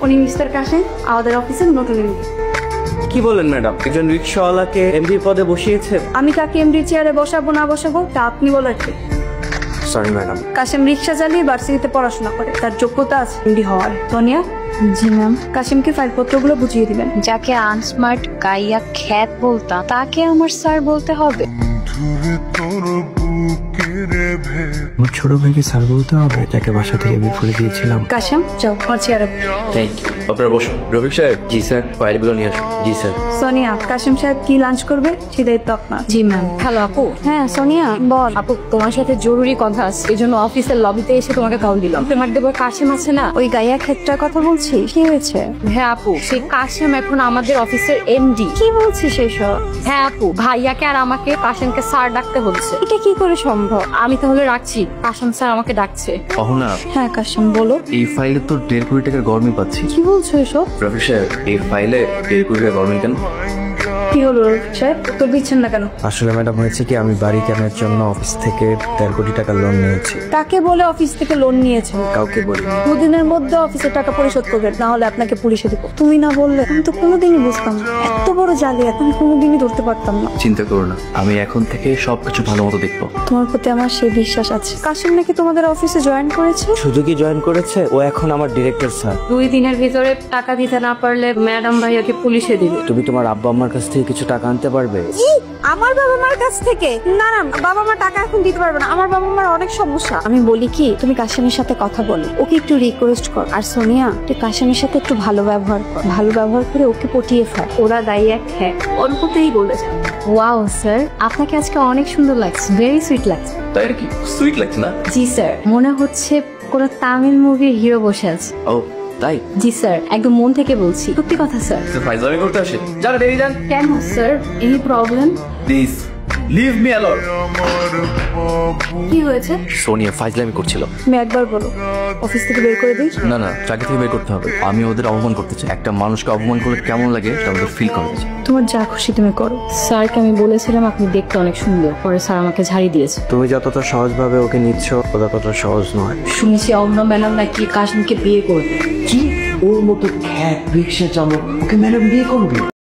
উনি মিস্টার কাশেম, আমাদের অফিসের নতুন এমডি। কি বলেন ম্যাডাম, একজন রিক্সাওয়ালাকে এমডি পদে বসিয়েছে? আমি তাকে এমডি চেয়ারে বসাবো না বসাবো তা আপনি বলার কি? Sorry madam. কাশেম রিক্সা চালিয়ে ভার্সিটিতে পড়াশোনা করে, তার যোগ্যতা আছে এমডি হওয়ার। সোনিয়া। জি ম্যাম। কাশেমকে ফাইলপত্রগুলো বুঝিয়ে দিবেন। যাকে আনস্মার্ট গাইয়া খ্যাত বলতাম তাকে আমার স্যার বলতে হবে? আমার ছোট ভাইকে স্যার বলতে হবে, যাকে বাসা থেকে বের করে দিয়েছিলাম। কাশেম যাও আমার চেয়ারে। Thank you. আপনারা বসুন। রফিক সাহেব। জি স্যার, ফাইলগুলো নিয়ে আসুন। জি স্যার। সোনিয়া, কাশেম সাহেব কি লাঞ্চ করবে সে দায়িত্ব আপনার। জি ম্যাম। হ্যালো আপু। হ্যাঁ সোনিয়া বল। আপু তোমার সাথে জরুরি কথা আছে, এই জন্য অফিসের লবিতে এসে তোমাকে কল দিলাম। তোমার দেবর কাশেম আছে না, ওই গাইয়া ক্ষেত্রের কথা বলছি, কি হয়েছে? হ্যাঁ আপু, সেই কাশেম এখন আমাদের অফিসের এমডি। কি বলছিস এসব? হ্যাঁ আপু, ভাইয়াকে আর আমাকে কাশেমকে স্যার ডাকতে হচ্ছে। এটা কি করে সম্ভব? আমি তাহলে রাখছি, কাশেম স্যার আমাকে ডাকছে। অহনা, হ্যাঁ কাশেম বলো। এই ফাইলে তো 1.5 কোটি টাকার গরমই পাচ্ছি। কি বলছো এসব? রফিক সাহেব, এই ফাইলে 1.5 কোটি টাকা গরমই কেন? কি হলো সাহেব, উত্তর দিচ্ছেন না কেন? আসলে ম্যাডাম হয়েছে কি, আমি বাড়ি কেনার জন্য অফিস থেকে 1.5 কোটি টাকা লোন নিয়েছি। তাকে বলে অফিস থেকে লোন নিয়েছেন? কাউকে বলি। দুদিনের মধ্যে অফিসের টাকা পরিশোধ করবেন, না হলে আপনাকে পুলিশে দেবো। তুমি না বললে আমি তো কোনোদিনই বুঝতাম না, এত বড় জালিয়াত আমি কোনোদিনই ধরতে পারতাম না। চিন্তা করো না, আমি এখন থেকে সবকিছু ভালো মতো দেখবো। তোমার প্রতি আমার সেই বিশ্বাস আছে। কাশেম নাকি তোমাদের অফিসে জয়েন করেছে? শুধু কি জয়েন করেছে, ও এখন আমার ডিরেক্টর স্যার। 2 দিনের ভিতরে টাকা দিতে না পারলে ম্যাডাম ভাইয়াকে পুলিশে দিবে। তুমি তোমার আব্বা আম্মার কাছ থেকে কিছু টাকা আনতে পারবে? আমার বাবা মার কাছ থেকে? না না, বাবা মা টাকা এখন দিতে পারবে না, আমার বাবা মার অনেক সমস্যা। আমি বলি কি, তুমি কাশেমের সাথে কথা বলো, ওকে একটু রিকোয়েস্ট কর। আর সোনিয়া, তুই কাশেমের সাথে একটু ভালো ব্যবহার কর, ভালো ব্যবহার করে ওকে পটিয়ে ফেল। ওরা দায়ী এক হ্যাঁ অল্পতেই বলেছে। ওয়াও স্যার, আপনাকে আজকে অনেক সুন্দর লাগছে, ভেরি সুইট লাগছে। তাই আর কি, সুইট লাগছে না? জি স্যার, মনে হচ্ছে কোনো তামিল মুভির হিরো বসে আছে। ও তাই? জি স্যার, একদম মন থেকে বলছি, সত্যি কথা স্যার। ফাইজলামি করতে আসে, যান ডেরি যান। কেন sir, any problem? Please leave me alone. কি হয়েছে? সোনিয়া ফাইজলামি করছিল। তুমি একবার বলো, অফিস থেকে বের করে দিই? না না, চাকরি থেকে বের করতে হবে। আমি ওদের অপমান করতে চাই। একটা মানুষকে অপমান করলে কেমন লাগে সেটা ওদের ফিল করা যায়। তোমার যা খুশি তুমি করো। স্যারকে আমি বলেছিলাম আপনি দেখতে অনেক সুন্দর, পরে স্যার আমাকে ঝাড়ি দিয়েছে। তুমি যতটা সহজভাবে ওকে নিচ্ছ, ও ততটা সহজ নয়। শুনেছি অন্য ম্যাডাম নাকি কাশেমকে বিয়ে করবে। কি ওর মতো খ্যাত রিক্সা চালক ওকে ম্যাডাম বিয়ে করবে?